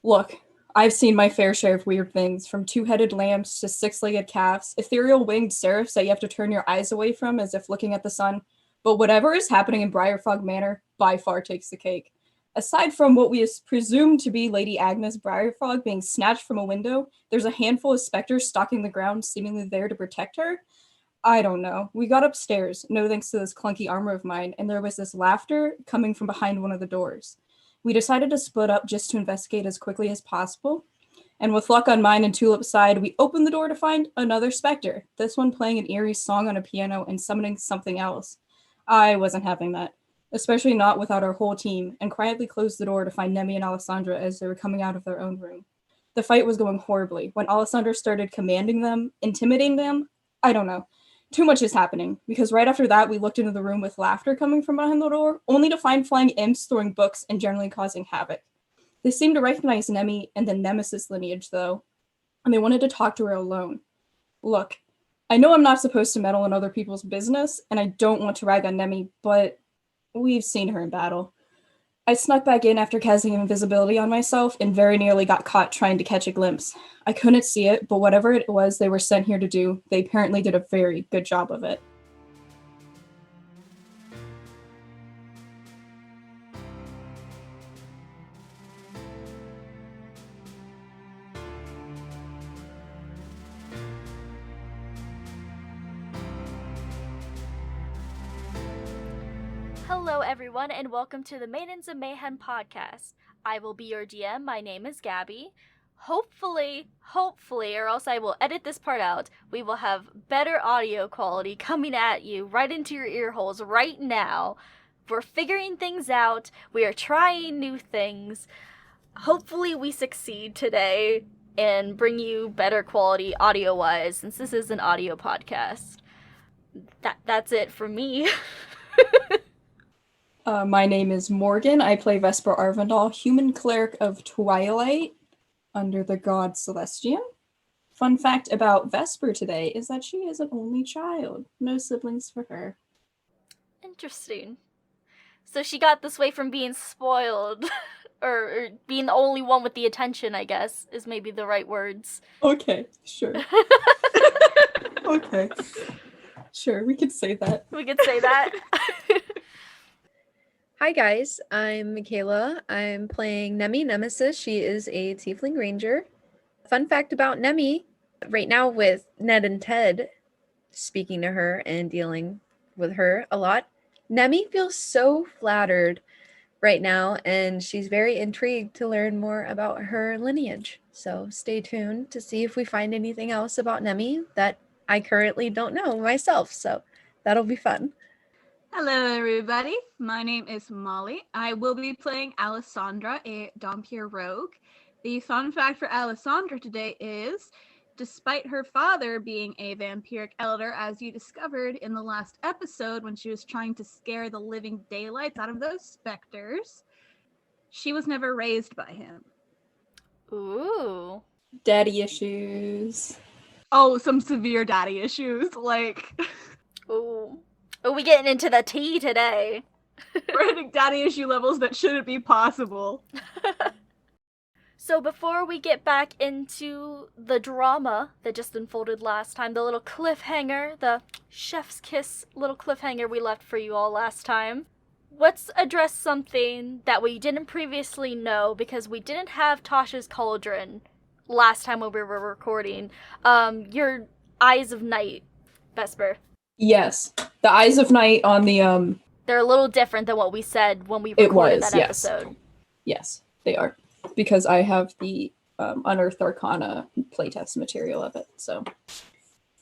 Look, I've seen my fair share of weird things, from two-headed lambs to six-legged calves, ethereal winged seraphs that you have to turn your eyes away from as if looking at the sun. But whatever is happening in Briarfog Manor by far takes the cake. Aside from what we presume to be Lady Agnes Briarfog being snatched from a window, there's a handful of specters stalking the ground, seemingly there to protect her. I don't know. We got upstairs, no thanks to this clunky armor of mine, and there was this laughter coming from behind one of the doors. We decided to split up just to investigate as quickly as possible, and with luck on mine and Tulip's side, we opened the door to find another specter, this one playing an eerie song on a piano and summoning something else. I wasn't having that, especially not without our whole team, and quietly closed the door to find Nemmy and Alessandra as they were coming out of their own room. The fight was going horribly. When Alessandra started commanding them, intimidating them, I don't know. Too much is happening, because right after that we looked into the room with laughter coming from behind the door, only to find flying imps throwing books and generally causing havoc. They seemed to recognize Nemmy and the Nemesis lineage, though, and they wanted to talk to her alone. Look, I know I'm not supposed to meddle in other people's business, and I don't want to rag on Nemmy, but we've seen her in battle. I snuck back in after casting invisibility on myself and very nearly got caught trying to catch a glimpse. I couldn't see it, but whatever it was they were sent here to do, they apparently did a very good job of it. Hello everyone and welcome to the Maidens of Mayhem podcast. I will be your DM. My name is Gabby. Hopefully, or else I will edit this part out, we will have better audio quality coming at you right into your ear holes right now. We're figuring things out. We are trying new things. Hopefully we succeed today and bring you better quality audio-wise, since this is an audio podcast. That's it for me. My name is Morgan. I play Vesper Aurvandall, human cleric of Twilight, under the god Celestian. Fun fact about Vesper today is that she is an only child. No siblings for her. Interesting. So she got this way from being spoiled, or being the only one with the attention, I guess, is maybe the right words. Okay, sure. Okay. Sure, we could say that. We could say that. Hi guys, I'm Mikhayla. I'm playing Nemmy Nemesis. She is a tiefling ranger. Fun fact about Nemmy, right now with Ned and Ted speaking to her and dealing with her a lot, Nemmy feels so flattered right now, and she's very intrigued to learn more about her lineage. So stay tuned to see if we find anything else about Nemmy that I currently don't know myself, so that'll be fun. Hello everybody, my name is Molly. I will be playing Alessandra, a Dhampir rogue. The fun fact for Alessandra today is, despite her father being a vampiric elder, as you discovered in the last episode when she was trying to scare the living daylights out of those specters, she was never raised by him. Ooh. Daddy issues. Oh, some severe daddy issues, like... Ooh. Oh, we getting into the tea today. We're hitting daddy issue levels that shouldn't be possible. So before we get back into the drama that just unfolded last time, the little cliffhanger, the chef's kiss little cliffhanger we left for you all last time, let's address something that we didn't previously know because we didn't have Tasha's cauldron last time when we were recording. Your Eyes of Night, Vesper. Yes. The Eyes of Night on the They're a little different than what we said when we recorded that episode. Yes, they are. Because I have the Unearthed Arcana playtest material of it, so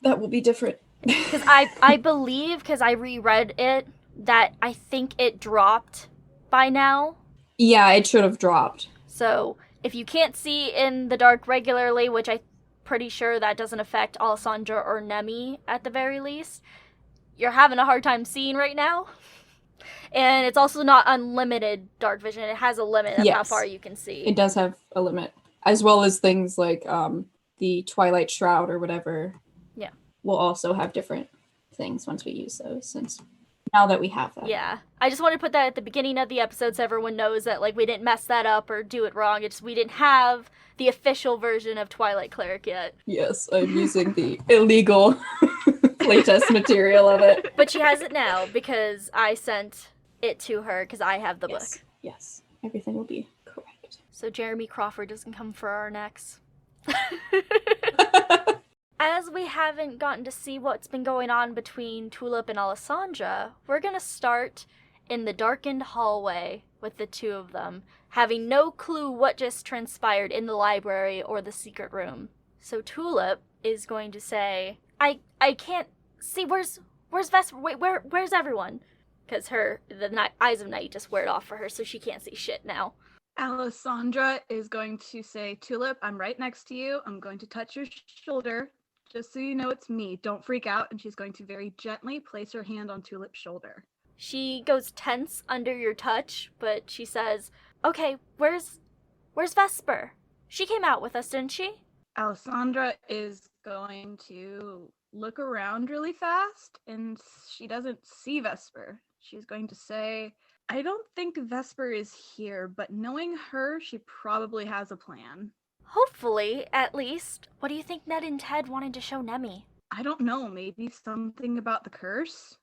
that will be different. Because I believe, because I reread it, that I think it dropped by now. Yeah, it should have dropped. So if you can't see in the dark regularly, which I'm pretty sure that doesn't affect Alessandra or Nemmy at the very least, you're having a hard time seeing right now. And it's also not unlimited dark vision. It has a limit of how far you can see. It does have a limit. As well as things like the Twilight Shroud or whatever. Yeah. Will also have different things once we use those, since now that we have that. Yeah. I just wanted to put that at the beginning of the episode so everyone knows that, like, we didn't mess that up or do it wrong. It's we didn't have the official version of Twilight Cleric yet. Yes, I'm using the illegal playtest material of it. But she has it now because I sent it to her because I have the book. Yes, everything will be correct. So Jeremy Crawford doesn't come for our necks. As we haven't gotten to see what's been going on between Tulip and Alessandra, we're going to start in the darkened hallway with the two of them, having no clue what just transpired in the library or the secret room. So Tulip is going to say, I can't see, where's Vesper? Wait, where's everyone? Because the eyes of night just wear it off for her, so she can't see shit now. Alessandra is going to say, Tulip, I'm right next to you. I'm going to touch your shoulder. Just so you know it's me. Don't freak out. And she's going to very gently place her hand on Tulip's shoulder. She goes tense under your touch, but she says, okay, where's Vesper? She came out with us, didn't she? Alessandra is going to look around really fast, and she doesn't see Vesper. She's going to say, I don't think Vesper is here, but knowing her, she probably has a plan. Hopefully, at least. What do you think Ned and Ted wanted to show Nemmy? I don't know, maybe something about the curse?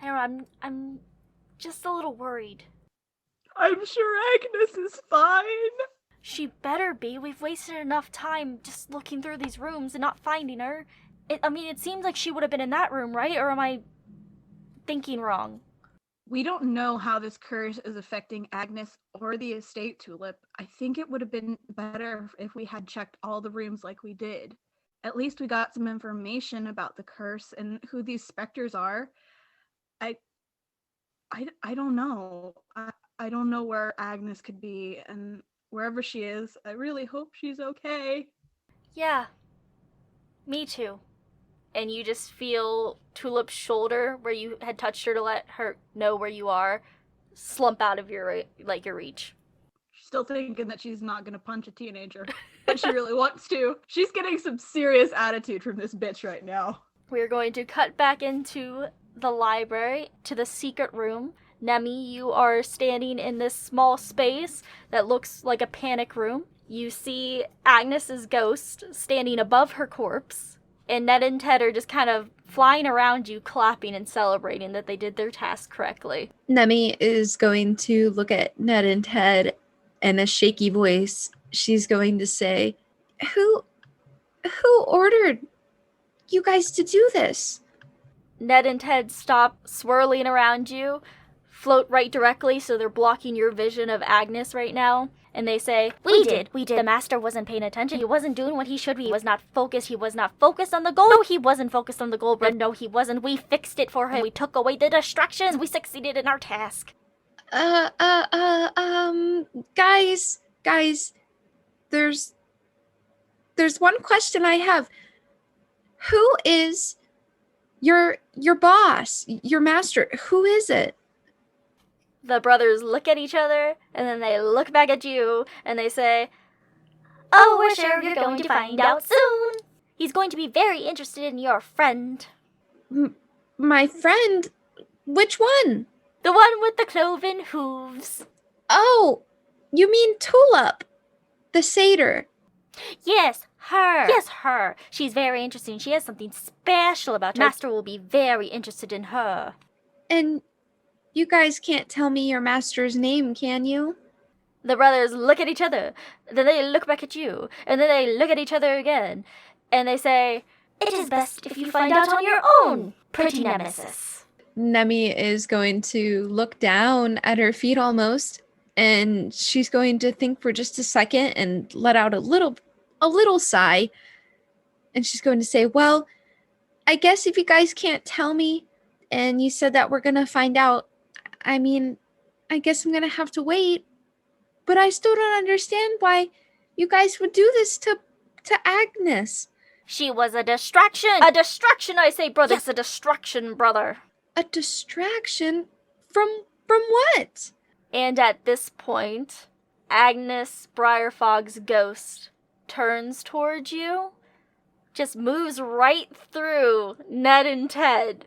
I don't know, I'm just a little worried. I'm sure Agnis is fine. She better be. We've wasted enough time just looking through these rooms and not finding her. It seems like she would have been in that room, right? Or am I thinking wrong? We don't know how this curse is affecting Agnis or the estate, Tulip. I think it would have been better if we had checked all the rooms like we did. At least we got some information about the curse and who these specters are. I don't know. I don't know where Agnis could be, and wherever she is, I really hope she's okay. Yeah. Me too. And you just feel Tulip's shoulder, where you had touched her to let her know where you are, slump out of your reach. She's still thinking that she's not going to punch a teenager, but she really wants to. She's getting some serious attitude from this bitch right now. We're going to cut back into the library, to the secret room. Nemmy, you are standing in this small space that looks like a panic room. You see Agnes's ghost standing above her corpse. And Ned and Ted are just kind of flying around you, clapping and celebrating that they did their task correctly. Nemmy is going to look at Ned and Ted in a shaky voice. She's going to say, Who ordered you guys to do this? Ned and Ted stop swirling around you, float right directly so they're blocking your vision of Agnis right now. And they say, We did. The master wasn't paying attention. He wasn't doing what he should be. He was not focused. He was not focused on the goal. No, he wasn't focused on the goal. No, he wasn't. We fixed it for him. We took away the distractions. We succeeded in our task. Guys, there's one question I have. Who is your boss, your master? Who is it? The brothers look at each other, and then they look back at you, and they say, Oh, we're sure you're going to find out soon. He's going to be very interested in your friend. My friend? Which one? The one with the cloven hooves. Oh, you mean Tulip, the satyr. Yes, her. Yes, her. She's very interesting. She has something special about her. Master will be very interested in her. And you guys can't tell me your master's name, can you? The brothers look at each other, then they look back at you, and then they look at each other again, and they say, It is best if you find out on your own, pretty Nemesis. Nemmy is going to look down at her feet almost, and she's going to think for just a second and let out a little sigh. And she's going to say, Well, I guess if you guys can't tell me, and you said that we're going to find out, I mean, I guess I'm going to have to wait. But I still don't understand why you guys would do this to Agnis. She was a distraction. A distraction, I say, brother. Yes, a distraction, brother. A distraction? From what? And at this point, Agnis Briarfog's ghost turns towards you, just moves right through Ned and Ted,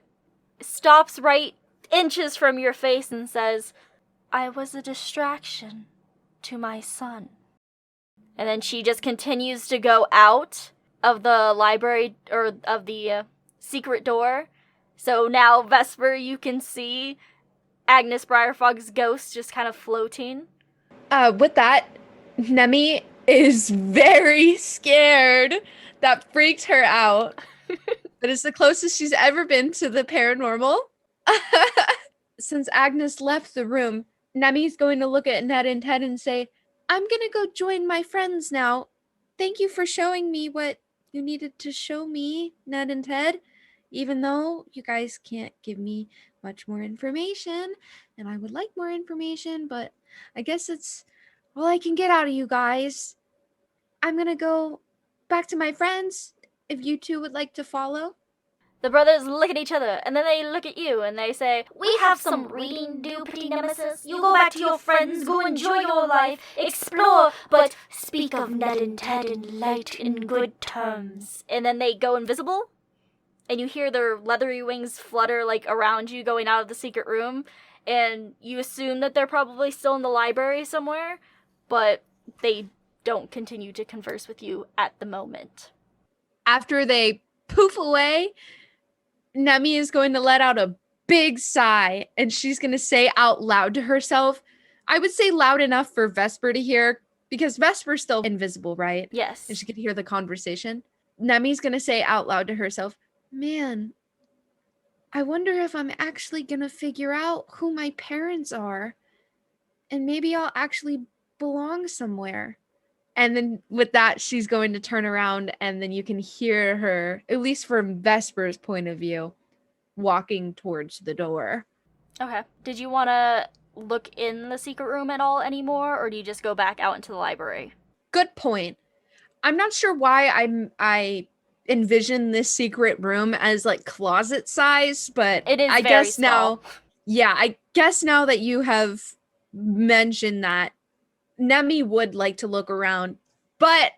stops right inches from your face and says, "I was a distraction to my son." And then she just continues to go out of the library, or of the secret door. So now, Vesper, you can see Agnis Briarfog's ghost just kind of floating. With that, Nemmy is very scared. That freaked her out. But it's the closest she's ever been to the paranormal. Since Agnes left the room, Nemmy's going to look at Ned and Ted and say, "I'm going to go join my friends now. Thank you for showing me what you needed to show me, Ned and Ted. Even though you guys can't give me much more information, and I would like more information, but I guess it's all I can get out of you guys. I'm going to go back to my friends if you two would like to follow." The brothers look at each other, and then they look at you, and they say, "We have some reading to do, pretty Nemesis. You go back to your friends, go enjoy your life, explore, but speak of Ned and Ted in light in good terms." And then they go invisible, and you hear their leathery wings flutter, like, around you going out of the secret room, and you assume that they're probably still in the library somewhere, but they don't continue to converse with you at the moment. After they poof away, Nemmy is going to let out a big sigh, and she's going to say out loud to herself, I would say loud enough for Vesper to hear, because Vesper's still invisible, right? Yes. And she can hear the conversation. Nemmy's going to say out loud to herself, "Man, I wonder if I'm actually going to figure out who my parents are, and maybe I'll actually belong somewhere." And then with that, she's going to turn around, and then you can hear her, at least from Vesper's point of view, walking towards the door. Okay. Did you want to look in the secret room at all anymore, or do you just go back out into the library? Good point. I'm not sure why I envision this secret room as like closet size, but It is I very guess small. I guess now that you have mentioned that, Nemmy would like to look around, but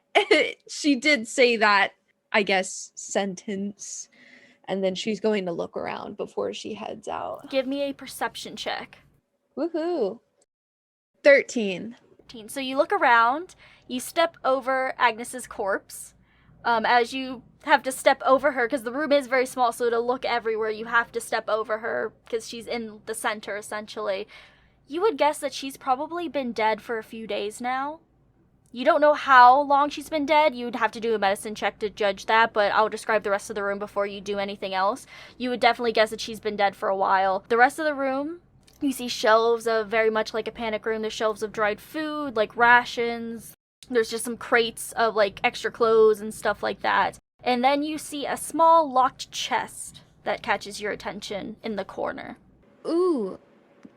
she did say that, I guess, sentence, and then she's going to look around before she heads out. Give me a perception check. Woohoo. 13. So you look around, you step over Agnes's corpse. As you have to step over her, because the room is very small, so to look everywhere, you have to step over her, because she's in the center, essentially. You would guess that she's probably been dead for a few days now. You don't know how long she's been dead. You'd have to do a medicine check to judge that, but I'll describe the rest of the room before you do anything else. You would definitely guess that she's been dead for a while. The rest of the room, you see shelves of, very much like a panic room, there's shelves of dried food, like rations. There's just some crates of, like, extra clothes and stuff like that. And then you see a small locked chest that catches your attention in the corner. Ooh.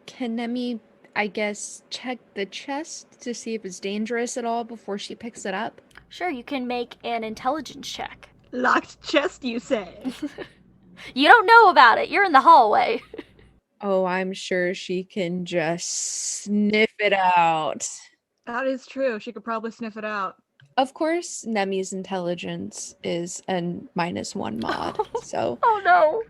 Can Nemmy, I guess, check the chest to see if it's dangerous at all before she picks it up? Sure, you can make an intelligence check. Locked chest, you say? You don't know about it. You're in the hallway. Oh, I'm sure she can just sniff it out. That is true. She could probably sniff it out. Of course, Nemmy's intelligence is a -1 mod, so... Oh no.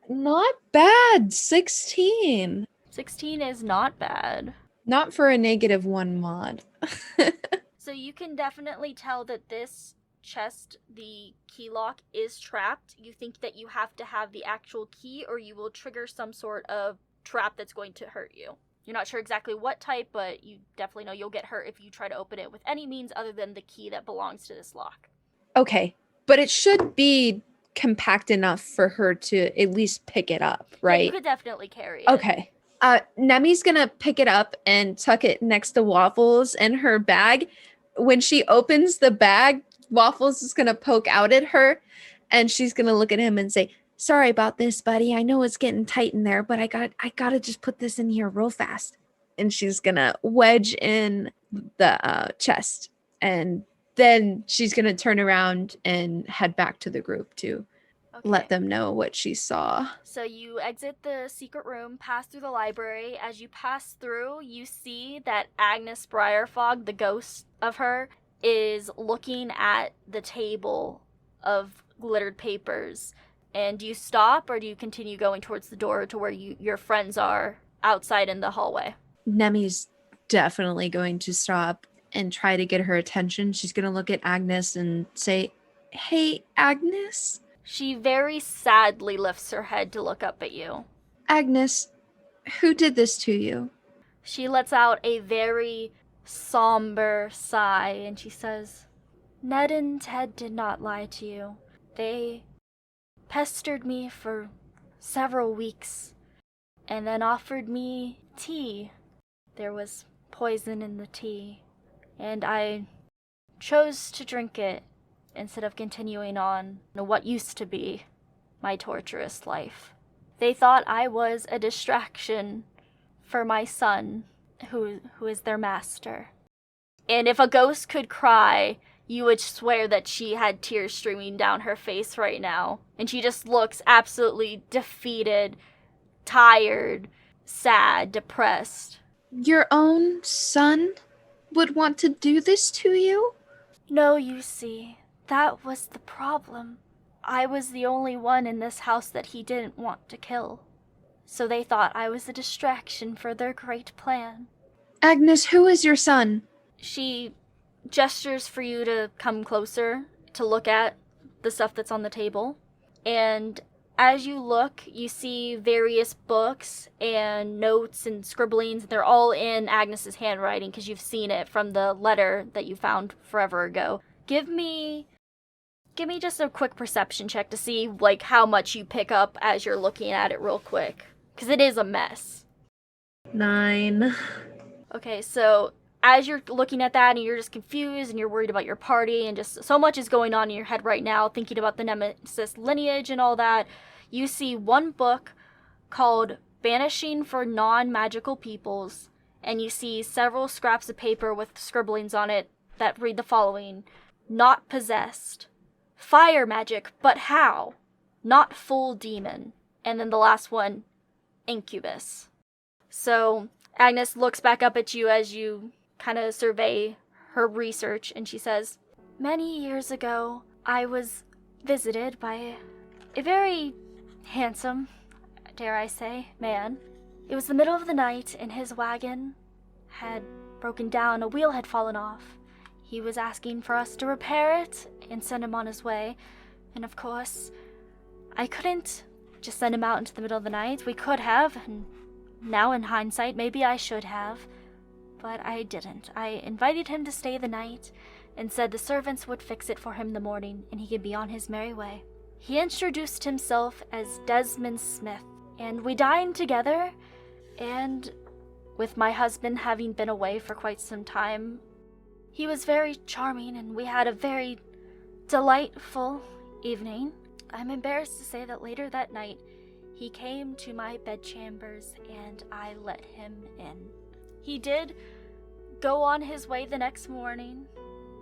Not bad! 16! 16 is not bad. Not for a -1 mod. So you can definitely tell that this chest, the key lock, is trapped. You think that you have to have the actual key, or you will trigger some sort of trap that's going to hurt you. You're not sure exactly what type, but you definitely know you'll get hurt if you try to open it with any means other than the key that belongs to this lock. Okay, but it should be compact enough for her to at least pick it up, right? Yeah, you could definitely carry it. Okay. Nemmy's gonna pick it up and tuck it next to Waffles in her bag. When she opens the bag, Waffles is gonna poke out at her, and she's gonna look at him and say, "Sorry about this, buddy. I know it's getting tight in there, but I gotta just put this in here real fast." And she's gonna wedge in the chest, and then she's gonna turn around and head back to the group to let them know what she saw. So you exit the secret room, pass through the library. As you pass through, you see that Agnis Briarfog, the ghost of her, is looking at the table of glittered papers. And do you stop, or do you continue going towards the door to where your friends are outside in the hallway? Nemmy's definitely going to stop and try to get her attention. She's going to look at Agnis and say, "Hey, Agnis?" She very sadly lifts her head to look up at you. "Agnis, who did this to you?" She lets out a very somber sigh, and she says, "Ned and Ted did not lie to you. They pestered me for several weeks, and then offered me tea. There was poison in the tea, and I chose to drink it instead of continuing on what used to be my torturous life. They thought I was a distraction for my son, who is their master." And if a ghost could cry, you would swear that she had tears streaming down her face right now. And she just looks absolutely defeated, tired, sad, depressed. "Your own son would want to do this to you?" No, you see, that was the problem. I was the only one in this house that he didn't want to kill. So they thought I was a distraction for their great plan. "Agnis, who is your son?" She gestures for you to come closer to look at the stuff that's on the table. And as you look, you see various books and notes and scribblings. They're all in Agnes's handwriting because you've seen it from the letter that you found forever ago. Give me just a quick perception check to see like how much you pick up as you're looking at it real quick, because it is a mess. 9. Okay, so as you're looking at that and you're just confused and you're worried about your party and just so much is going on in your head right now, thinking about the Nemesis lineage and all that, you see one book called Banishing for Non-Magical Peoples, and you see several scraps of paper with scribblings on it that read the following: "Not possessed. Fire magic, but how? Not full demon." And then the last one, incubus. So Agnes looks back up at you as you kind of survey her research, and she says, "Many years ago, I was visited by a very handsome, dare I say, man. It was the middle of the night, and his wagon had broken down. A wheel had fallen off. He was asking for us to repair it and send him on his way. And of course, I couldn't just send him out into the middle of the night. We could have, and now in hindsight, maybe I should have. But I didn't. I invited him to stay the night and said the servants would fix it for him in the morning and he could be on his merry way. He introduced himself as Desmond Smith, and we dined together, and with my husband having been away for quite some time, he was very charming and we had a very delightful evening. I'm embarrassed to say that later that night, he came to my bedchambers and I let him in. He did go on his way the next morning,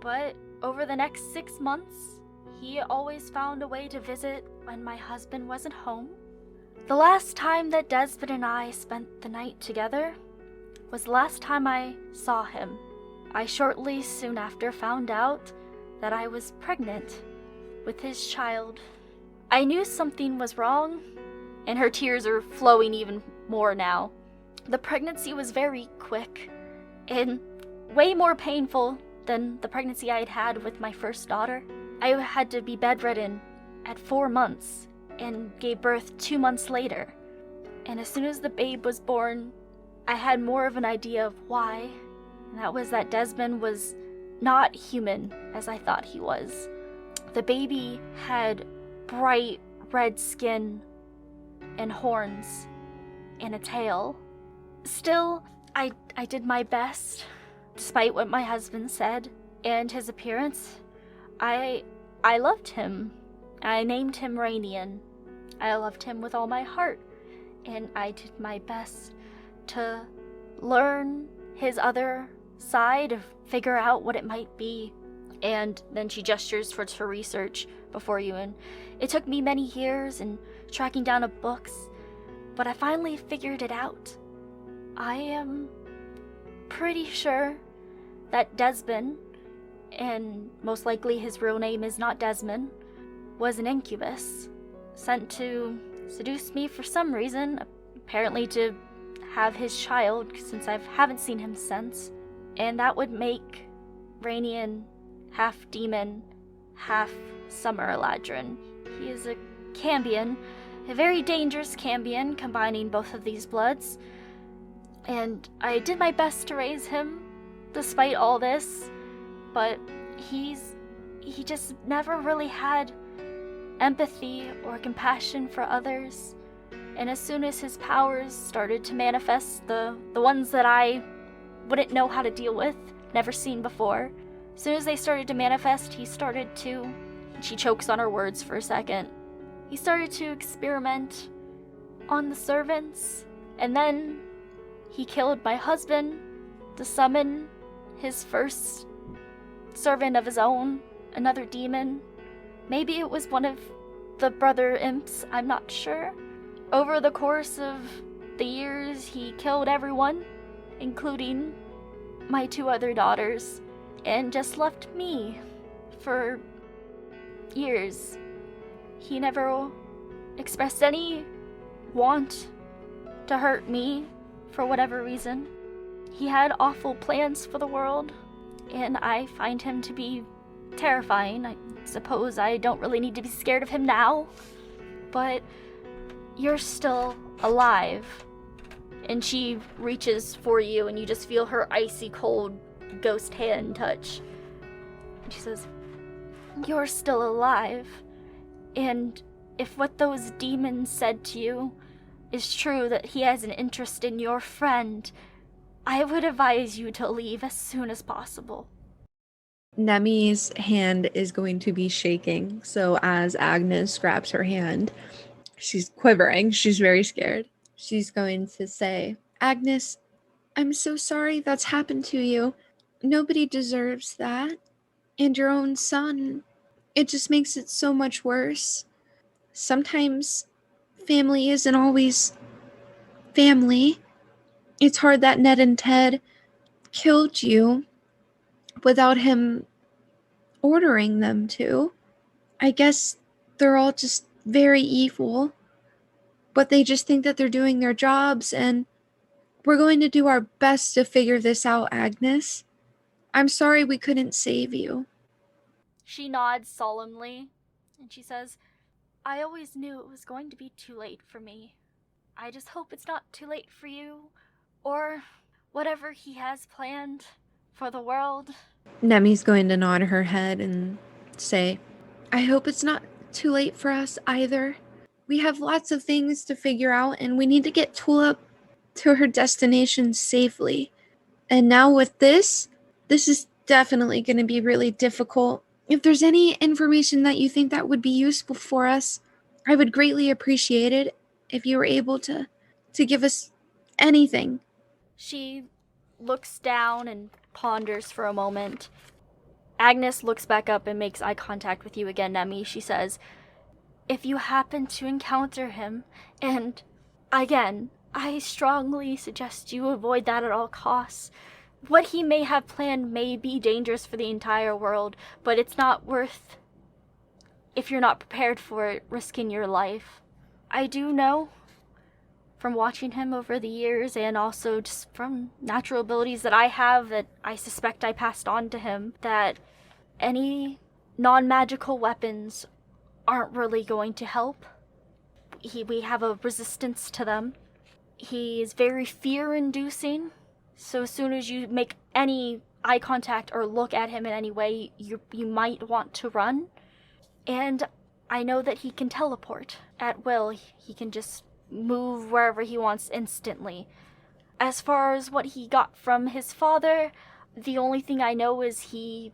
but over the next 6 months, he always found a way to visit when my husband wasn't home. The last time that Desmond and I spent the night together was the last time I saw him. I shortly soon after found out that I was pregnant with his child. I knew something was wrong, and her tears are flowing even more now. The pregnancy was very quick and way more painful than the pregnancy I had had with my first daughter. I had to be bedridden at 4 months and gave birth 2 months later. And as soon as the babe was born, I had more of an idea of why. And that was that Desmond was not human as I thought he was. The baby had bright red skin and horns and a tail. Still, I did my best, despite what my husband said and his appearance. I loved him. I named him Rainian. I loved him with all my heart, and I did my best to learn his other side, figure out what it might be. And then she gestures towards her research before you, and it took me many years and tracking down of books, but I finally figured it out. I am pretty sure that Desmond, and most likely his real name is not Desmond, was an incubus. sent to seduce me for some reason, apparently to have his child, since I haven't seen him since. And that would make Rainian half demon, half summer Eladrin. He is a Cambion, a very dangerous Cambion, combining both of these bloods. And I did my best to raise him, despite all this, but he just never really had empathy or compassion for others. And as soon as his powers started to manifest, the ones that I wouldn't know how to deal with, never seen before, as soon as they started to manifest, he started to, she chokes on her words for a second, he started to experiment on the servants, and then he killed my husband to summon his first servant of his own, another demon. Maybe it was one of the brother imps, I'm not sure. Over the course of the years, he killed everyone, including my 2 other daughters, and just left me for years. He never expressed any want to hurt me for whatever reason. He had awful plans for the world, and I find him to be terrifying. I suppose I don't really need to be scared of him now, but you're still alive. And she reaches for you, and you just feel her icy cold ghost hand touch. And she says, "You're still alive, and if what those demons said to you is true, that he has an interest in your friend, I would advise you to leave as soon as possible." Nemmy's hand is going to be shaking, so as Agnes grabs her hand, she's quivering. She's very scared. She's going to say, "Agnes, I'm so sorry that's happened to you. Nobody deserves that. And your own son. It just makes it so much worse. Sometimes family isn't always family. It's hard that Ned and Ted killed you without him ordering them to. I guess they're all just very evil, but they just think that they're doing their jobs, and we're going to do our best to figure this out, Agnes. I'm sorry we couldn't save you." She nods solemnly, and she says, "I always knew it was going to be too late for me. I just hope it's not too late for you, or whatever he has planned for the world." Nemmy's going to nod her head and say, "I hope it's not too late for us either. We have lots of things to figure out, and we need to get Tulip to her destination safely. And now with this is definitely going to be really difficult. If there's any information that you think that would be useful for us, I would greatly appreciate it if you were able to give us anything." She looks down and ponders for a moment. Agnes looks back up and makes eye contact with you again, Nemmy. She says, "If you happen to encounter him, and again, I strongly suggest you avoid that at all costs. What he may have planned may be dangerous for the entire world, but it's not worth, if you're not prepared for it, risking your life. I do know, from watching him over the years, and also just from natural abilities that I have that I suspect I passed on to him, that any non-magical weapons aren't really going to help. We have a resistance to them. He is very fear-inducing, so as soon as you make any eye contact or look at him in any way, you might want to run. And I know that he can teleport at will. He can just move wherever he wants instantly. As far as what he got from his father, the only thing I know is he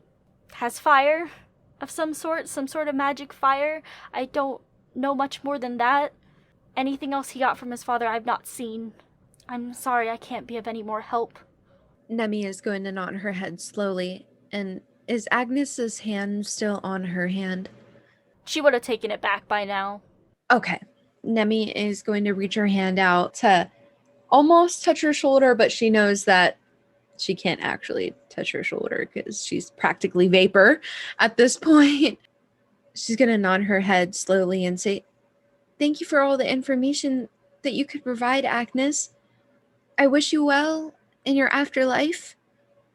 has fire of some sort of magic fire. I don't know much more than that. Anything else he got from his father I've not seen. I'm sorry I can't be of any more help." Nemmy is going to nod her head slowly. And is Agnes's hand still on her hand? She would have taken it back by now. Okay. Nemmy is going to reach her hand out to almost touch her shoulder, but she knows that she can't actually touch her shoulder because she's practically vapor at this point. She's going to nod her head slowly and say, Thank you for all the information that you could provide, Agnis. I wish you well in your afterlife,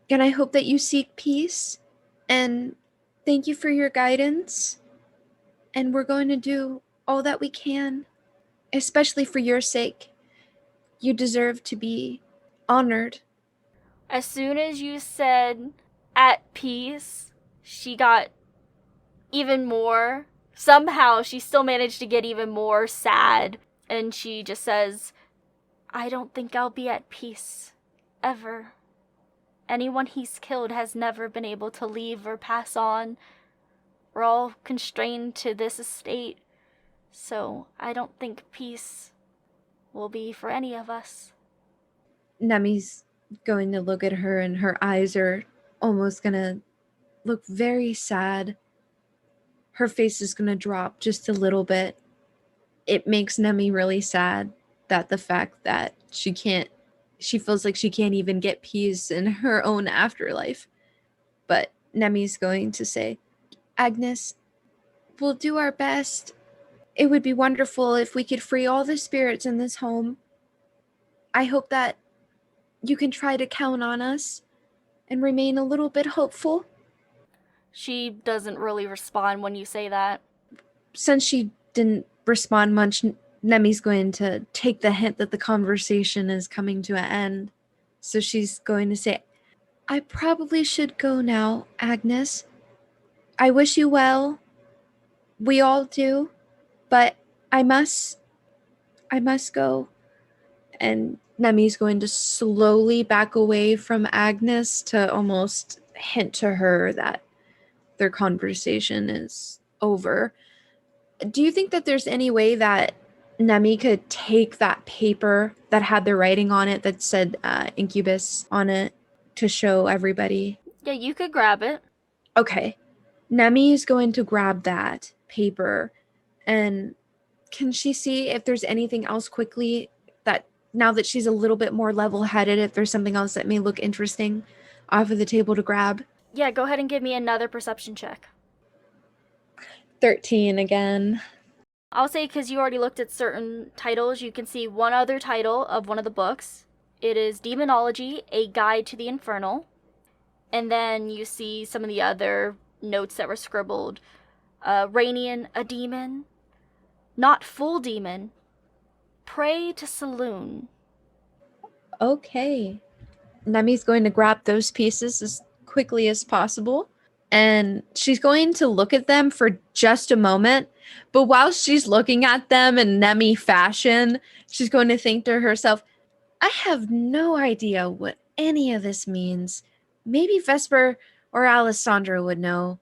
and I hope that you seek peace. And thank you for your guidance. And we're going to do all that we can, especially for your sake. You deserve to be honored. As soon as you said at peace, she got even more. Somehow she still managed to get even more sad. And she just says, I don't think I'll be at peace. Ever. Anyone he's killed has never been able to leave or pass on. We're all constrained to this estate. So I don't think peace will be for any of us. Nemmy's going to look at her, and her eyes are almost going to look very sad. Her face is going to drop just a little bit. It makes Nemmy really sad that the fact that she feels like she can't even get peace in her own afterlife. But Nemmy's going to say, Agnis, we'll do our best. It would be wonderful if we could free all the spirits in this home. I hope that you can try to count on us and remain a little bit hopeful. She doesn't really respond when you say that. Since she didn't respond much, Nemmy's going to take the hint that the conversation is coming to an end. So she's going to say, I probably should go now, Agnis. I wish you well. We all do. But I must go. And Nemmy's going to slowly back away from Agnis to almost hint to her that their conversation is over. Do you think that there's any way that Nemmy could take that paper that had the writing on it that said incubus on it to show everybody? Yeah, you could grab it. Okay. Nemmy is going to grab that paper, and can she see if there's anything else quickly that, now that she's a little bit more level-headed, if there's something else that may look interesting off of the table to grab? Yeah, go ahead and give me another perception check. 13 again. I'll say, because you already looked at certain titles, you can see one other title of one of the books. It is Demonology, A Guide to the Infernal. And then you see some of the other notes that were scribbled. Rainian, a demon. Not full demon. Pray to saloon. Okay. Nemmy's going to grab those pieces as quickly as possible, and she's going to look at them for just a moment. But while she's looking at them in Nemmy fashion, she's going to think to herself, I have no idea what any of this means. Maybe Vesper or Alessandra would know.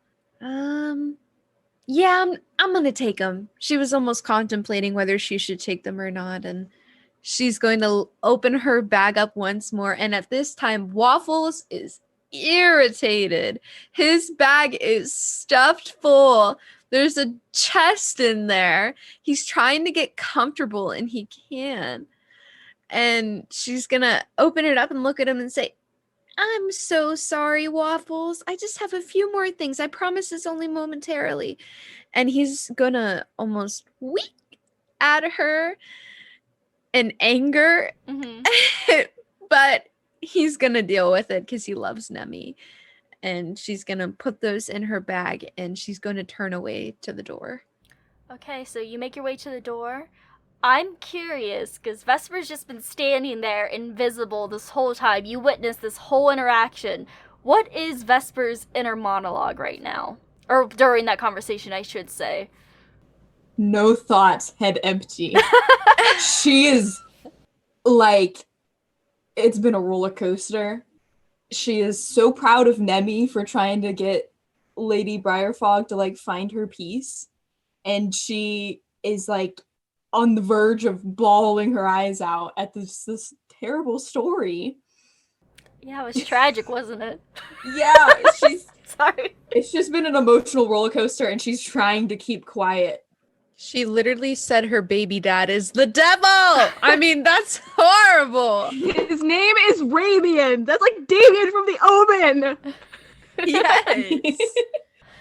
Yeah, I'm going to take them. She was almost contemplating whether she should take them or not, and she's going to open her bag up once more, and at this time, Waffles is irritated. His bag is stuffed full. There's a chest in there. He's trying to get comfortable, and he can't. And she's going to open it up and look at him and say, I'm so sorry, Waffles. I just have a few more things. I promise it's only momentarily. And he's gonna almost weep at her in anger. Mm-hmm. But he's gonna deal with it because he loves Nemmy. And she's gonna put those in her bag, and she's gonna turn away to the door. Okay, so you make your way to the door. I'm curious, because Vesper's just been standing there invisible this whole time. You witnessed this whole interaction. What is Vesper's inner monologue right now? Or during that conversation, I should say. No thoughts, head empty. She is, like, it's been a roller coaster. She is so proud of Nemmy for trying to get Lady Briarfog to, like, find her peace. And she is, like, on the verge of bawling her eyes out at this terrible story. Yeah, it was tragic, wasn't it? Yeah, she's sorry. It's just been an emotional roller coaster, and she's trying to keep quiet. She literally said her baby dad is the devil. I mean, that's horrible. His name is Rabian. That's like Damien from The Omen. Yes.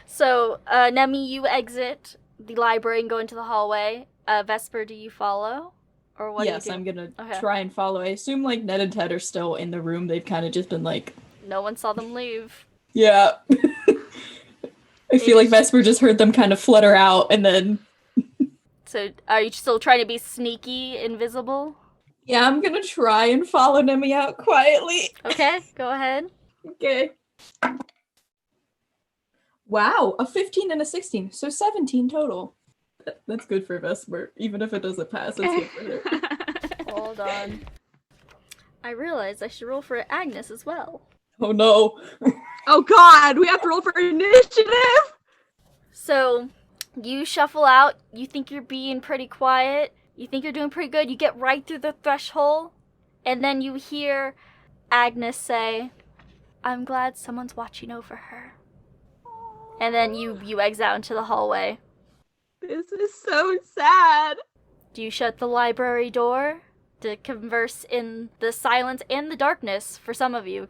So, Nemmy, you exit the library and go into the hallway. Vesper, do you follow? Or what Yes, do you do? I'm gonna Okay. try and follow. I assume like Ned and Ted are still in the room. They've kind of just been like, No one saw them leave. yeah. I feel like Vesper just heard them kind of flutter out and then... So, are you still trying to be sneaky, invisible? Yeah, I'm gonna try and follow Nemmy out quietly. Okay, go ahead. Okay. Wow, a 15 and a 16, so 17 total. That's good for Vesper. Even if it doesn't pass, it's good for her. Hold on. I realized I should roll for Agnis as well. Oh no. Oh god, we have to roll for initiative? So, you shuffle out, you think you're being pretty quiet, you think you're doing pretty good, you get right through the threshold, and then you hear Agnis say, "I'm glad someone's watching over her." And then you exit out into the hallway. This is so sad. Do you shut the library door to converse in the silence and the darkness for some of you?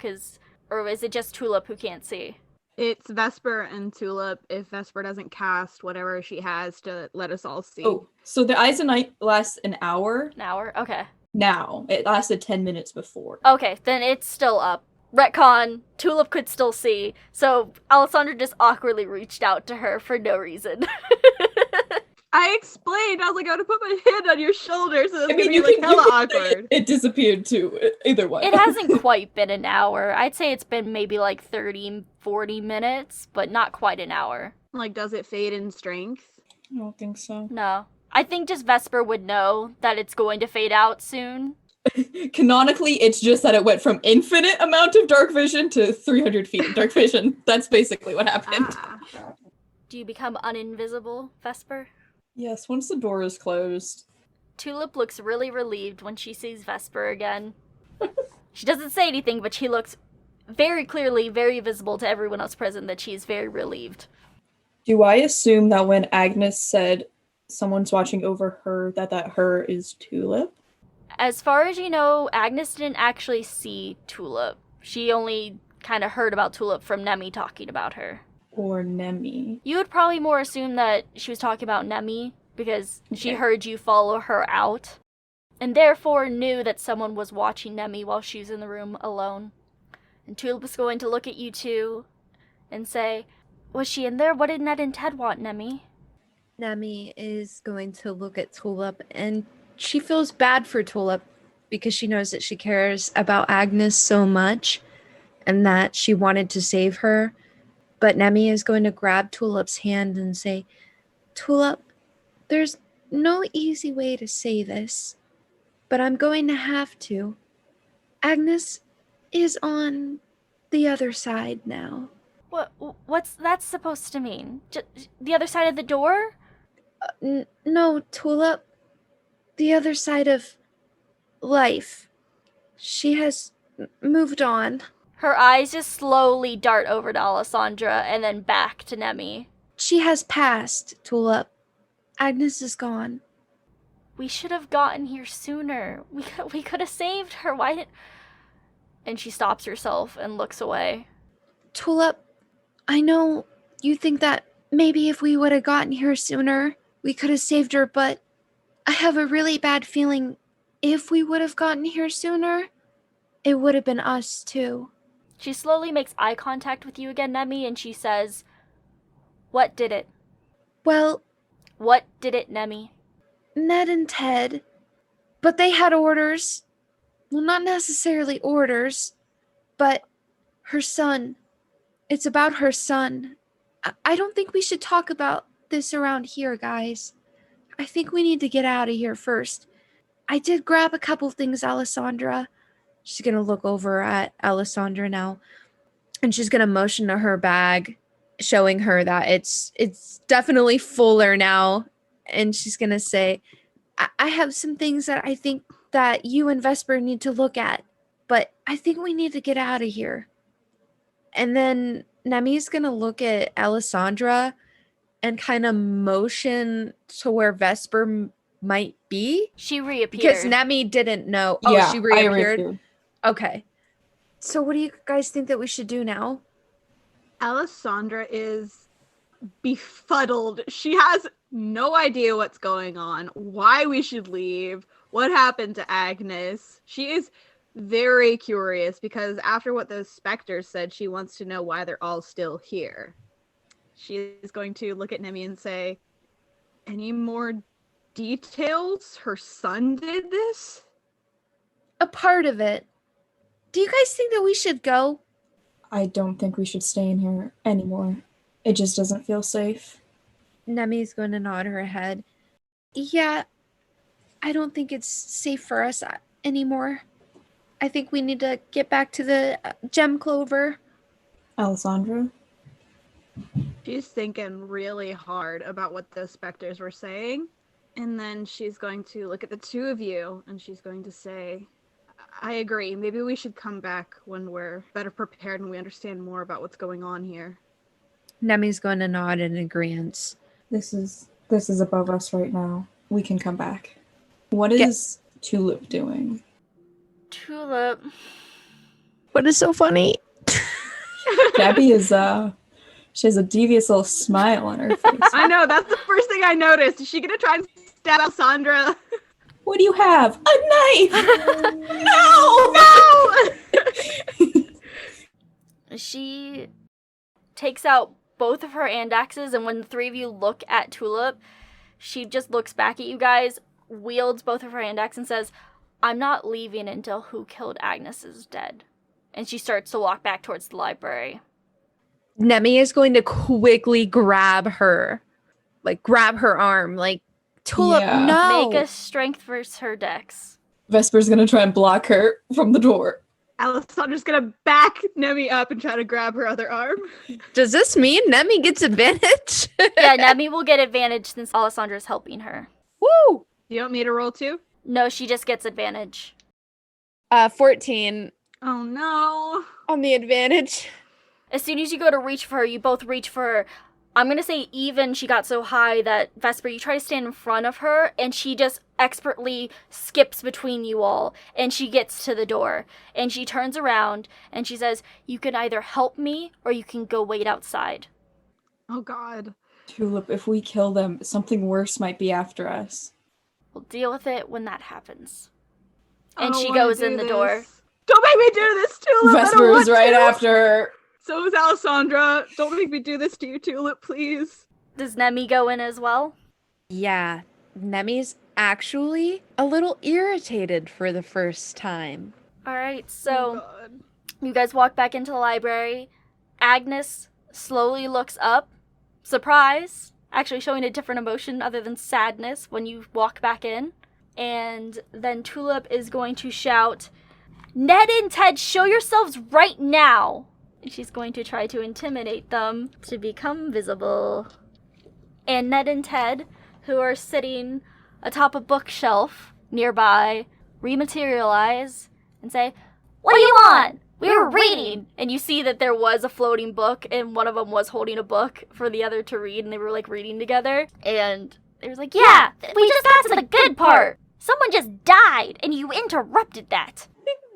Or is it just Tulip who can't see? It's Vesper and Tulip if Vesper doesn't cast whatever she has to let us all see. Oh, so the Eyes of Night lasts an hour An hour? Okay. now. It lasted 10 minutes before. Okay, then it's still up. Retcon, Tulip could still see, so Alessandra just awkwardly reached out to her for no reason. I explained, I was like, I want to put my hand on your shoulder, so it's gonna be you like can hella say awkward. it disappeared too, either way. It hasn't quite been an hour. I'd say it's been maybe like 30, 40 minutes, but not quite an hour. Like, does it fade in strength? I don't think so. No. I think just Vesper would know that it's going to fade out soon. Canonically, it's just that it went from infinite amount of dark vision to 300 feet of dark vision. That's basically what happened. Ah. Do you become uninvisible, Vesper? Yes, once the door is closed. Tulip looks really relieved when she sees Vesper again. She doesn't say anything, but she looks very clearly, very visible to everyone else present that she is very relieved. Do I assume that when Agnes said someone's watching over her, that her is Tulip? As far as you know, Agnes didn't actually see Tulip. She only kind of heard about Tulip from Nemmy talking about her. Or Nemmy? You would probably more assume that she was talking about Nemmy because she heard you follow her out, and therefore knew that someone was watching Nemmy while she was in the room alone. And Tulip was going to look at you two and say, "Was she in there? What did Ned and Ted want, Nemmy?" Nemmy is going to look at Tulip, and she feels bad for Tulip because she knows that she cares about Agnes so much and that she wanted to save her. But Nemmy is going to grab Tulip's hand and say, "Tulip, there's no easy way to say this, but I'm going to have to. Agnes is on the other side now." What's that supposed to mean? The other side of the door? No, Tulip. The other side of life. She has moved on. Her eyes just slowly dart over to Alessandra and then back to Nemmy. She has passed, Tulip. Agnes is gone. We should have gotten here sooner. We could have saved her. Why didn't... And she stops herself and looks away. Tulip, I know you think that maybe if we would have gotten here sooner, we could have saved her, but I have a really bad feeling if we would have gotten here sooner, it would have been us too. She slowly makes eye contact with you again, Nemmy, and she says, "What did it?" Well, What did it, Nemmy? Ned and Ted, but they had orders. Well, not necessarily orders, but her son. It's about her son. I don't think we should talk about this around here, guys. I think we need to get out of here first. I did grab a couple things, Alessandra. She's going to look over at Alessandra now, and she's going to motion to her bag, showing her that it's definitely fuller now. And she's going to say, I have some things that I think that you and Vesper need to look at, but I think we need to get out of here. And then Nemmy's going to look at Alessandra and kind of motion to where Vesper might be. She reappeared. Because Nemmy didn't know. Oh, Yeah, she I reappeared? reappeared. Okay. So what do you guys think that we should do now? Alessandra is befuddled. She has no idea what's going on, why we should leave, what happened to Agnis. She is very curious because after what those specters said, she wants to know why they're all still here. She is going to look at Nemmy and say, any more details? Her son did this? A part of it. Do you guys think that we should go? I don't think we should stay in here anymore. It just doesn't feel safe. Nemmy's going to nod her head. Yeah, I don't think it's safe for us anymore. I think we need to get back to the gem clover. Alessandra? She's thinking really hard about what those specters were saying. And then she's going to look at the two of you and she's going to say, I agree. Maybe we should come back when we're better prepared and we understand more about what's going on here. Nemmy's going to nod in agreement. This is above us right now. We can come back. What is Tulip doing? Tulip. What is so funny? Gabby is, she has a devious little smile on her face. I know, that's the first thing I noticed. Is she gonna try and stab Alessandra? What do you have? A knife! No! She takes out both of her hand axes, and when the three of you look at Tulip, she just looks back at you guys, wields both of her hand axes, and says, I'm not leaving until who killed Agnis is dead. And she starts to walk back towards the library. Nemmy is going to quickly grab her arm, like, Tulip, Yeah. no! Make a strength versus her dex. Vesper's gonna try and block her from the door. Alessandra's gonna back Nemmy up and try to grab her other arm. Does this mean Nemmy gets advantage? Yeah, Nemmy will get advantage since Alessandra's helping her. Woo! You want me to roll too? No, she just gets advantage. 14 Oh no. on the advantage. As soon as you go to reach for her, you both reach for her. I'm going to say even she got so high that, Vesper, you try to stand in front of her, and she just expertly skips between you all, and she gets to the door. And she turns around, and she says, you can either help me, or you can go wait outside. Oh god. Tulip, if we kill them, something worse might be after us. We'll deal with it when that happens. I And don't she wanna goes do in the this. door. Don't make me do this, Tulip! I don't Vesper want is right to. after her. So is Alessandra. Don't make me do this to you, Tulip, please. Does Nemmy go in as well? Yeah, Nemmy's actually a little irritated for the first time. Alright, Oh, so God. you guys walk back into the library. Agnis slowly looks up. Surprise! Actually showing a different emotion other than sadness when you walk back in. And then Tulip is going to shout, Ned and Ted, show yourselves right now! And she's going to try to intimidate them to become visible. And Ned and Ted, who are sitting atop a bookshelf nearby, rematerialize and say, What do you want? We were reading! And you see that there was a floating book, and one of them was holding a book for the other to read, and they were, like, reading together. And they was like, Yeah, we just got to the good part! Someone just died, and you interrupted that!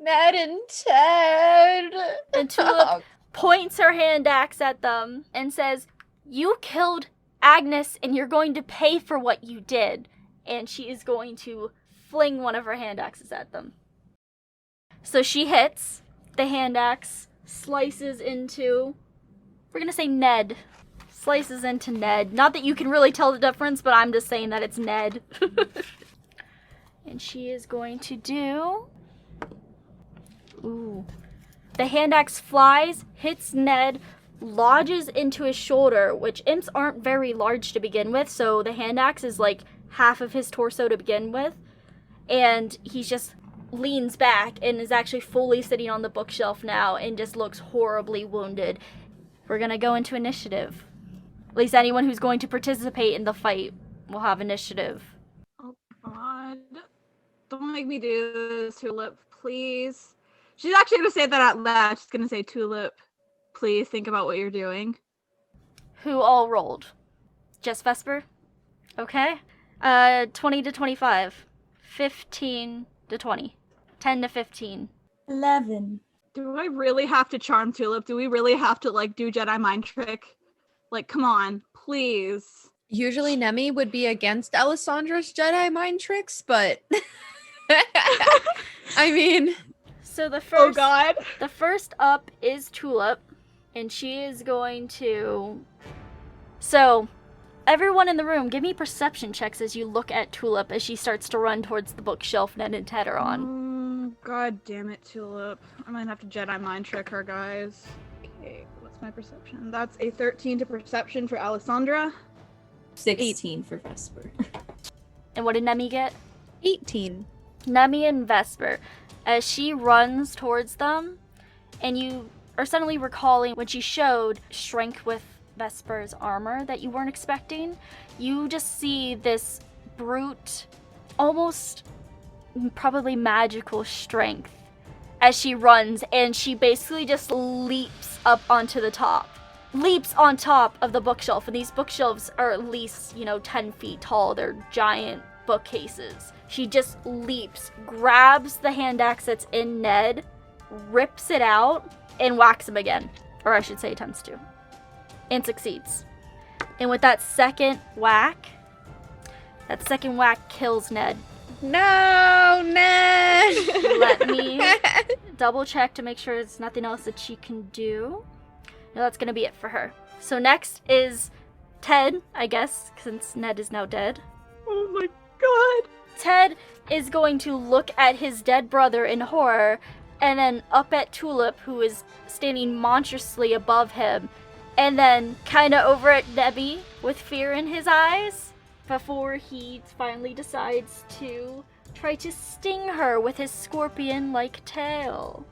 Ned and Ted. And Tulip points her hand axe at them and says, You killed Agnis, and you're going to pay for what you did. And she is going to fling one of her hand axes at them. So she hits. The hand axe slices into, we're going to say Ned. Slices into Ned. Not that you can really tell the difference, but I'm just saying that it's Ned. And she is going to do... Ooh. The hand axe flies, hits Ned, lodges into his shoulder, which imps aren't very large to begin with, so the hand axe is like half of his torso to begin with. And he just leans back and is actually fully sitting on the bookshelf now and just looks horribly wounded. We're gonna go into initiative. At least anyone who's going to participate in the fight will have initiative. Oh god. Don't make me do this, Tulip, please. She's actually gonna say that out loud. She's gonna say, Tulip, please think about what you're doing. Who all rolled? Just Vesper? Okay. 20 to 25. 15 to 20. 10 to 15. 11. Do I really have to charm Tulip? Do we really have to, like, do Jedi mind trick? Like, come on, please. Usually Nemmy would be against Alessandra's Jedi mind tricks, but I mean, So the Oh first God. the first up is Tulip, and she is going to. So, everyone in the room, give me perception checks as you look at Tulip as she starts to run towards the bookshelf Ned and Ted are on. God damn it, Tulip. I might have to Jedi mind trick her, guys. Okay, what's my perception? That's a 13 to perception for Alessandra. 16 for Vesper. And what did Nemmy get? 18. Nemmy and Vesper. As she runs towards them, and you are suddenly recalling when she showed strength with Vesper's armor that you weren't expecting, you just see this brute, almost probably magical strength as she runs, and she basically just leaps up onto the top. Leaps on top of the bookshelf, and these bookshelves are at least, 10 feet tall. They're giant bookcases. She just leaps, grabs the hand axe that's in Ned, rips it out, and whacks him again. Or I should say attempts to. And succeeds. And with that second whack kills Ned. No, Ned! Let me double check to make sure there's nothing else that she can do. No, that's gonna be it for her. So next is Ted, I guess, since Ned is now dead. Oh my God. Ted is going to look at his dead brother in horror, and then up at Tulip, who is standing monstrously above him, and then kind of over at Nemmy with fear in his eyes, before he finally decides to try to sting her with his scorpion-like tail.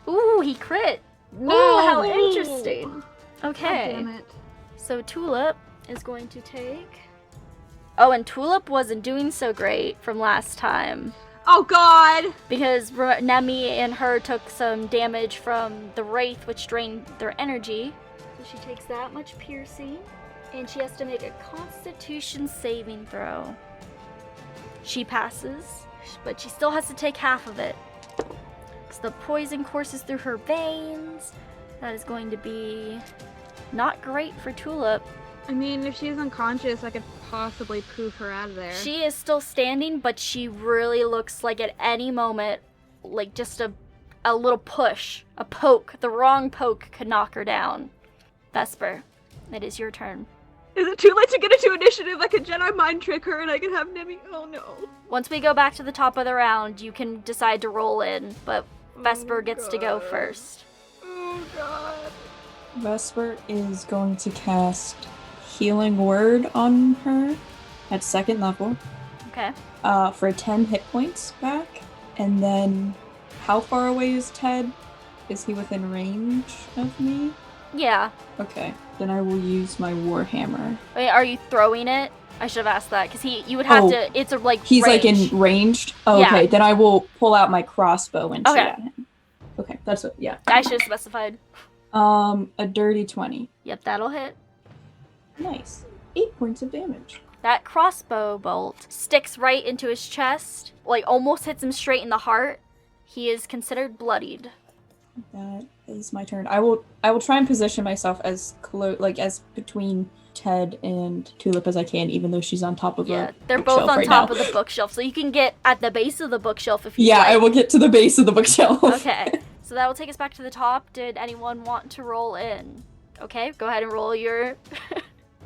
Ooh, he crit! No. Ooh, how interesting. Okay. God damn it. So Tulip is going to take... Oh, and Tulip wasn't doing so great from last time, Oh God. because Nemmy and her took some damage from the Wraith, which drained their energy. So she takes that much piercing, and she has to make a Constitution saving throw. She passes, but she still has to take half of it. So the poison courses through her veins. That is going to be not great for Tulip. I mean, if she's unconscious, I could possibly poof her out of there. She is still standing, but she really looks like at any moment, like just a little push, a poke, the wrong poke could knock her down. Vesper, it is your turn. Is it too late to get into initiative? I could Jedi mind trick her and I can have Nemmy. Oh no. Once we go back to the top of the round, you can decide to roll in, but Vesper gets to go first. Oh God. Vesper is going to cast Healing Word on her at 2nd level Okay. for 10 hit points back. And then, how far away is Ted? Is he within range of me? Yeah. Okay, then I will use my Warhammer. Wait, are you throwing it? I should have asked that, because you would have Oh, to, it's a, like, He's range. like in ranged? Oh, Yeah. okay, then I will pull out my crossbow and shoot Okay. at him. Okay, that's what, yeah. I should have specified. A dirty 20. Yep, that'll hit. Nice. 8 points of damage. That crossbow bolt sticks right into his chest, like almost hits him straight in the heart. He is considered bloodied. That is my turn. I will try and position myself as as between Ted and Tulip as I can, even though she's on top of Yeah, a they're both bookshelf on right top now. of the bookshelf, so you can get at the base of the bookshelf if you Yeah, like. I will get to the base of the bookshelf. Okay, so that will take us back to the top. Did anyone want to roll in? Okay, go ahead and roll your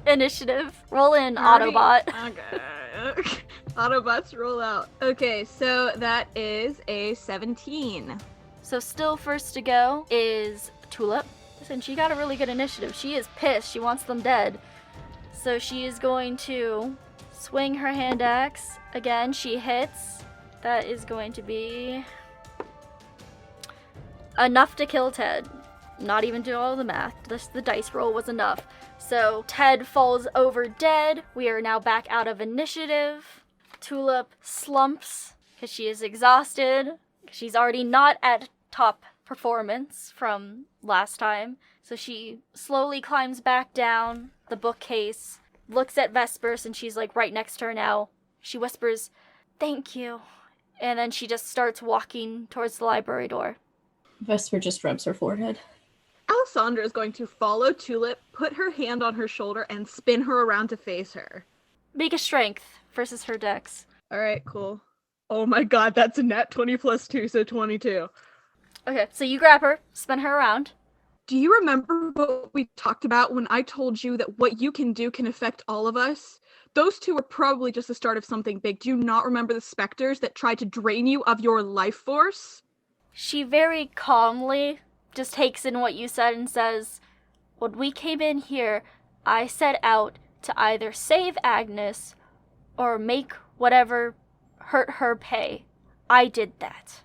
initiative. Roll in, Autobot. Okay. Autobots roll out. Okay, so that is a 17. So still first to go is Tulip. Listen, she got a really good initiative. She is pissed. She wants them dead. So she is going to swing her hand axe. Again, she hits. That is going to be enough to kill Ted. Not even do all the math. Just the dice roll was enough. So Ted falls over dead. We are now back out of initiative. Tulip slumps because she is exhausted. She's already not at top performance from last time. So she slowly climbs back down the bookcase, looks at Vespers, and she's like right next to her now. She whispers, "Thank you." And then she just starts walking towards the library door. Vesper just rubs her forehead. Alessandra is going to follow Tulip, put her hand on her shoulder, and spin her around to face her. Make a strength versus her dex. Alright, cool. Oh my god, that's a nat 20 plus 2, so 22. Okay, so you grab her, spin her around. Do you remember what we talked about when I told you that what you can do can affect all of us? Those two were probably just the start of something big. Do you not remember the specters that tried to drain you of your life force? She very calmly just takes in what you said and says, when we came in here, I set out to either save Agnis or make whatever hurt her pay. I did that.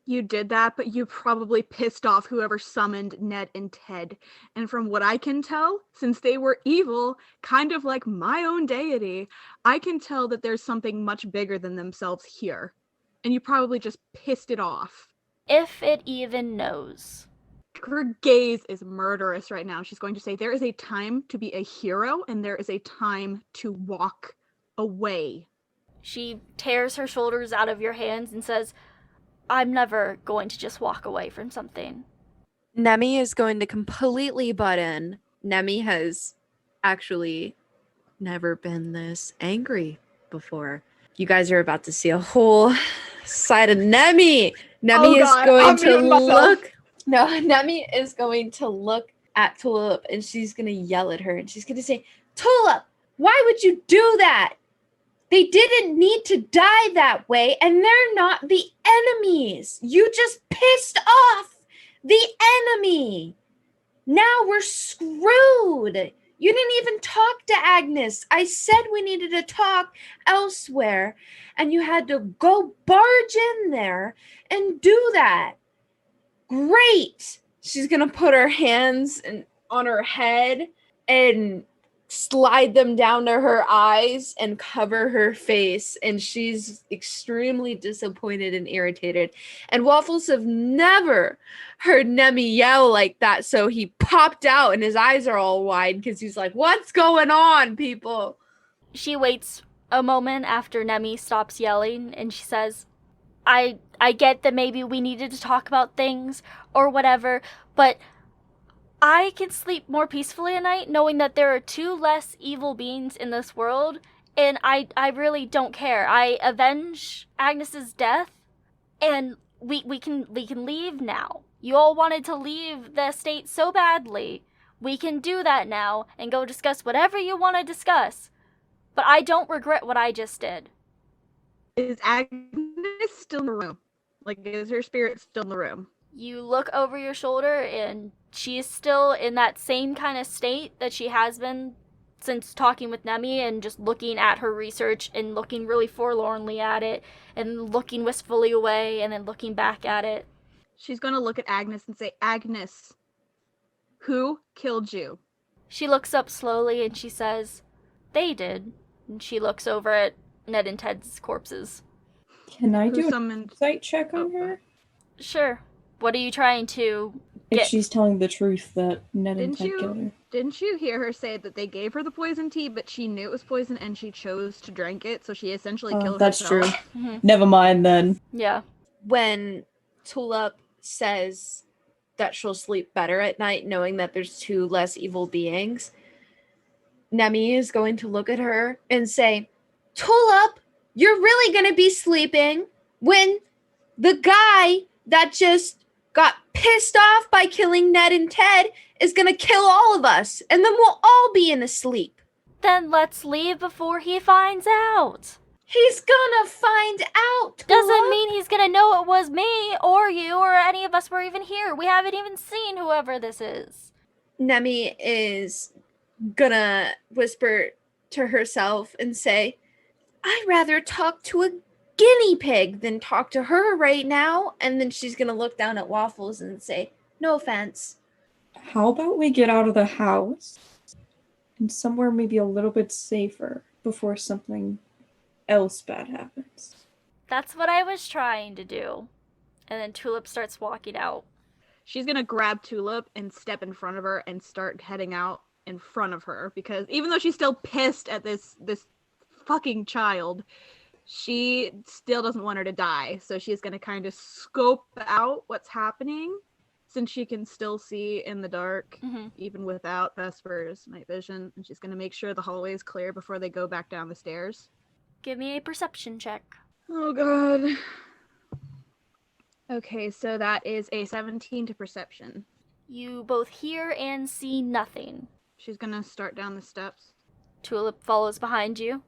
You did that, but you probably pissed off whoever summoned Ned and Ted. And from what I can tell, since they were evil, kind of like my own deity, I can tell that there's something much bigger than themselves here. And you probably just pissed it off. If it even knows. Her gaze is murderous right now. She's going to say, there is a time to be a hero, and there is a time to walk away. She tears her shoulders out of your hands and says, I'm never going to just walk away from something. Nemmy is going to completely butt in. Nemmy has actually never been this angry before. You guys are about to see a whole side of Nemmy. Nemmy is going to look. No, Nemmy is going to look at Tulip and she's going to yell at her and she's going to say, Tulip, why would you do that? They didn't need to die that way, and they're not the enemies. You just pissed off the enemy. Now we're screwed. You didn't even talk to Agnis. I said we needed to talk elsewhere, and you had to go barge in there and do that. Great. She's going to put her hands on her head and slide them down to her eyes and cover her face, and she's extremely disappointed and irritated. And Waffles have never heard Nemmy yell like that, so he popped out and his eyes are all wide because he's like, what's going on, people? She waits a moment after Nemmy stops yelling and she says, I get that maybe we needed to talk about things or whatever, but I can sleep more peacefully at night knowing that there are two less evil beings in this world, and I really don't care. I avenge Agnes's death, and we can leave now. You all wanted to leave the estate so badly. We can do that now and go discuss whatever you want to discuss. But I don't regret what I just did. Is Agnes still in the room? Like, is her spirit still in the room? You look over your shoulder and she is still in that same kind of state that she has been since talking with Nemmy and just looking at her research and looking really forlornly at it and looking wistfully away and then looking back at it. She's going to look at Agnes and say, Agnes, who killed you? She looks up slowly and she says, they did. And she looks over at Ned and Ted's corpses. Can I do a insight check on her? Sure. What are you trying to If get? she's telling the truth that Ned and Ted killed her. Didn't you hear her say that they gave her the poison tea, but she knew it was poison and she chose to drink it, so she essentially killed That's herself? true. Mm-hmm. Never mind then. Yeah. When Tulip says that she'll sleep better at night knowing that there's two less evil beings, Nemmy is going to look at her and say, Tulip, you're really going to be sleeping when the guy that just got pissed off by killing Ned and Ted is going to kill all of us, and then we'll all be in a sleep. Then let's leave before he finds out. He's gonna find out. Tulip. Doesn't mean he's gonna know it was me or you or any of us were even here. We haven't even seen whoever this is. Nemmy is gonna whisper to herself and say, I'd rather talk to a guinea pig than talk to her right now. And then she's gonna look down at Waffles and say, no offense. How about we get out of the house and somewhere maybe a little bit safer before something else bad happens? That's what I was trying to do. And then Tulip starts walking out. She's gonna grab Tulip and step in front of her and start heading out in front of her, because even though she's still pissed at this fucking child, she still doesn't want her to die. So she's gonna kind of scope out what's happening, since she can still see in the dark, Mhm. even without Vesper's night vision, and she's gonna make sure the hallway is clear before they go back down the stairs. Give me a perception check. Oh god. Okay, so that is a 17 to perception. You both hear and see nothing. She's gonna start down the steps. Tulip follows behind you.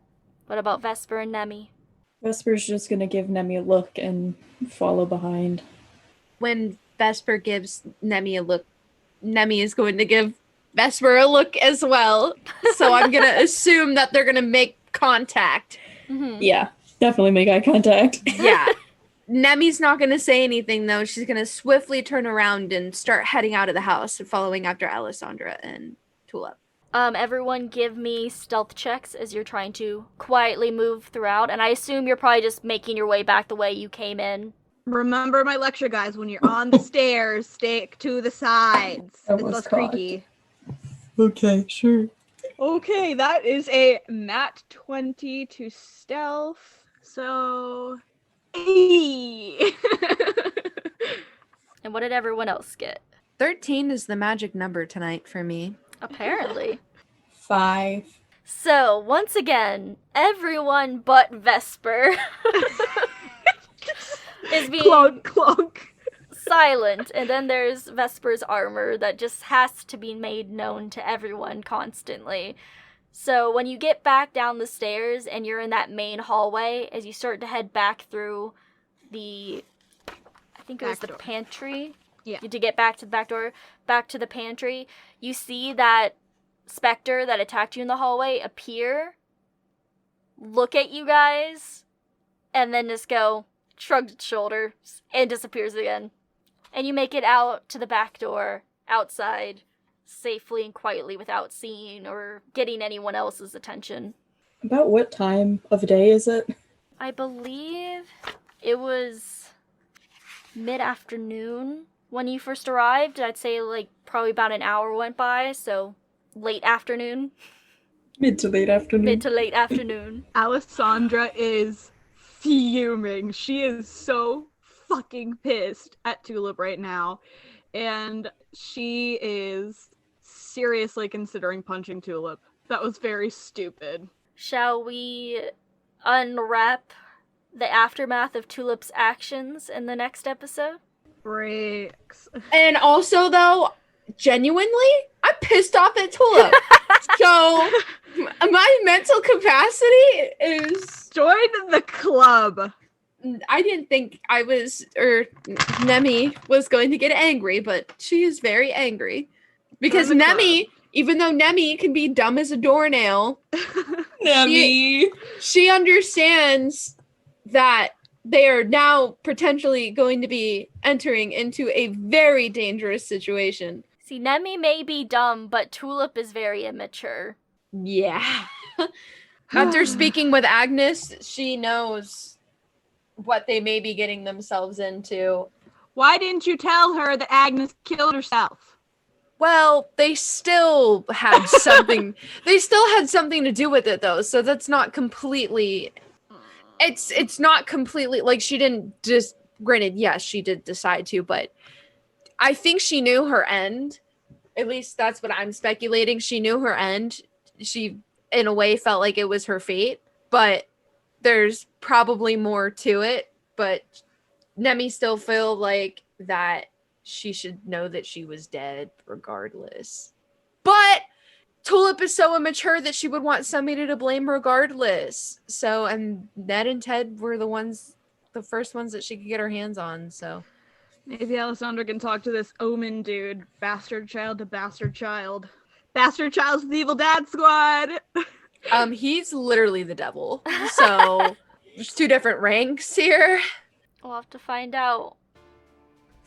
What about Vesper and Nemmy? Vesper's just gonna give Nemmy a look and follow behind. When Vesper gives Nemmy a look, Nemmy is going to give Vesper a look as well. So I'm going to assume that they're going to make contact. Mm-hmm. Yeah, definitely make eye contact. Yeah. Nemmy's not going to say anything, though. She's going to swiftly turn around and start heading out of the house, following after Alessandra and Tulip. Everyone give me stealth checks as you're trying to quietly move throughout, and I assume you're probably just making your way back the way you came in. Remember my lecture, guys. When you're on the stairs, stick to the sides. It's Almost less caught. creaky. Okay, sure. Okay, that is a nat 20 to stealth. So, hey. And what did everyone else get? 13 is the magic number tonight for me. Apparently. 5. So, once again, everyone but Vesper is being Clunk. silent, and then there's Vesper's armor that just has to be made known to everyone constantly. So when you get back down the stairs and you're in that main hallway, as you start to head back through the, I think it was the Back door. pantry. Yeah. To get back to the back door, back to the pantry, you see that specter that attacked you in the hallway appear, look at you guys, and then just go, shrugs its shoulders, and disappears again. And you make it out to the back door, outside, safely and quietly without seeing or getting anyone else's attention. About what time of day is it? I believe it was mid-afternoon when you first arrived. I'd say like probably about an hour went by, so late afternoon. Mid to late afternoon. Mid to late afternoon. Alessandra is fuming. She is so fucking pissed at Tulip right now. And she is seriously considering punching Tulip. That was very stupid. Shall we unwrap the aftermath of Tulip's actions in the next episode? Breaks. And also, though, genuinely, I'm pissed off at Tulip. So, my mental capacity is... Join the club. I didn't think Nemmy was going to get angry, but she is very angry. Because Join the Nemmy, even though Nemmy can be dumb as a doornail, Nemmy. she understands that they are now potentially going to be entering into a very dangerous situation. See, Nemmy may be dumb, but Tulip is very immature. Yeah. After speaking with Agnis, she knows what they may be getting themselves into. Why didn't you tell her that Agnes killed herself? Well, they still had something. They still had something to do with it, though. So that's not completely. It's not completely like she didn't just. Granted, yes, she did decide to, but I think she knew her end. At least that's what I'm speculating. She knew her end. She, in a way, felt like it was her fate, but there's probably more to it. But Nemmy still feel like that she should know that she was dead regardless. But Tulip is so immature that she would want somebody to blame regardless. So, and Ned and Ted were the first ones that she could get her hands on, so. Maybe Alessandra can talk to this Omen dude. Bastard child to bastard child. Bastard child's the evil dad squad! He's literally the devil. So, there's two different ranks here. We'll have to find out.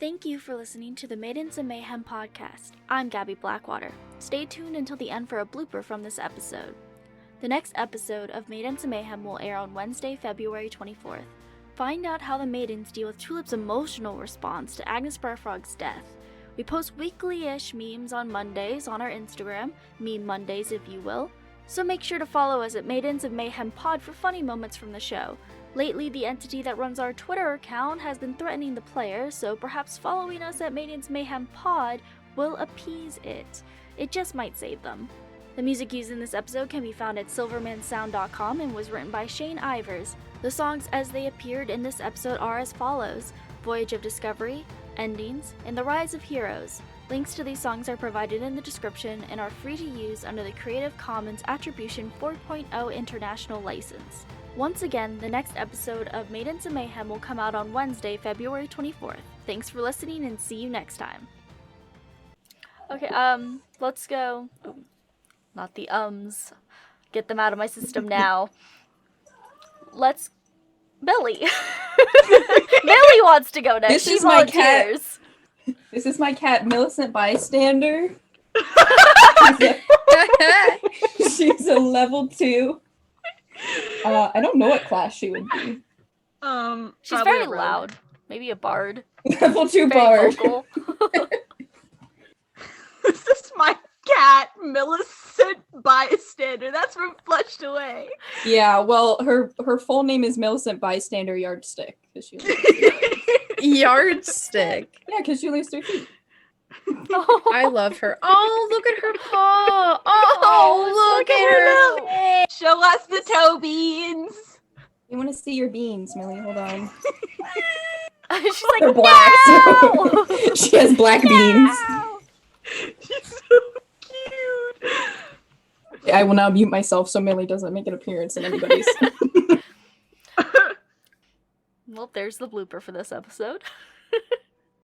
Thank you for listening to the Maidens of Mayhem podcast. I'm Gabby Blackwater. Stay tuned until the end for a blooper from this episode. The next episode of Maidens of Mayhem will air on Wednesday, February 24th. Find out how the Maidens deal with Tulip's emotional response to Agnis Barfrog's death. We post weekly-ish memes on Mondays on our Instagram, Meme Mondays if you will, so make sure to follow us at Maidens of Mayhem Pod for funny moments from the show. Lately, the entity that runs our Twitter account has been threatening the players, so perhaps following us at Maidens Mayhem Pod will appease it. It just might save them. The music used in this episode can be found at silvermansound.com and was written by Shane Ivers. The songs as they appeared in this episode are as follows: Voyage of Discovery, Endings, and The Rise of Heroes. Links to these songs are provided in the description and are free to use under the Creative Commons Attribution 4.0 International License. Once again, the next episode of Maidens of Mayhem will come out on Wednesday, February 24th. Thanks for listening and see you next time. Okay, let's go. Oh, not the ums. Get them out of my system now. Let's... Millie! Millie wants to go next. This She is my cat. volunteers. This is my cat, Millicent Bystander. She's a level 2. I don't know what class she would be. She's probably very a rogue. loud. Maybe a bard. Level 2 Very bard. vocal. This is my cat, Millicent Bystander. That's from Flushed Away. Yeah, well, her full name is Millicent Bystander Yardstick. 'Cause she Yardstick. yeah, because she leaves 3 feet. I love her. Oh, look at her paw. Oh, look at her. Show us the toe beans. We want to see your beans, Millie. Hold on. She's They're like, black. "No!" So she has black beans. She's so cute. I will now mute myself so Millie doesn't make an appearance in anybody's. Well, there's the blooper for this episode.